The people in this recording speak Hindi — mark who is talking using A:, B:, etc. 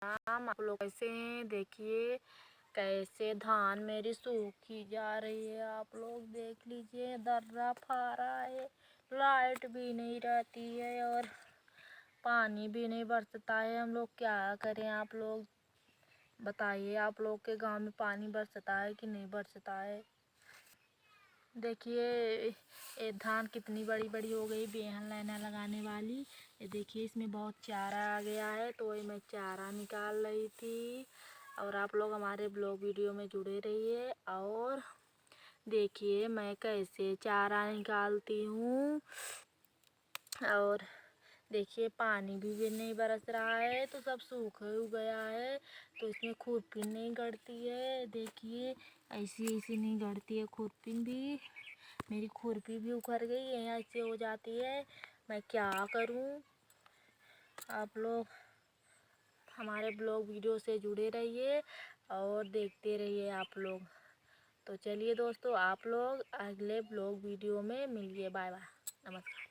A: आप लोग कैसे हैं? देखिए कैसे धान मेरी सूखी जा रही है। आप लोग देख लीजिए, दर्रा फारा है, लाइट भी नहीं रहती है और पानी भी नहीं बरसता है। हम लोग क्या करें? आप लोग बताइए, आप लोग के गांव में पानी बरसता है कि नहीं बरसता है? देखिए ये धान कितनी बड़ी बड़ी हो गई, बेहन लाइना लगाने वाली। ये देखिए इसमें बहुत चारा आ गया है, तो ये मैं चारा निकाल रही थी। और आप लोग हमारे ब्लॉग वीडियो में जुड़े रहिए और देखिए मैं कैसे चारा निकालती हूँ। और देखिए पानी भी नहीं बरस रहा है, तो सब सूख गया है, तो इसमें खुरपी नहीं गड़ती है। देखिए ऐसी ऐसी नहीं गड़ती है खुरपी भी। मेरी खुरपी भी उखड़ गई है, ऐसे हो जाती है। मैं क्या करूं? आप लोग हमारे ब्लॉग वीडियो से जुड़े रहिए और देखते रहिए आप लोग। तो चलिए दोस्तों, आप लोग अगले ब्लॉग वीडियो में मिलिए। बाय बाय, नमस्कार।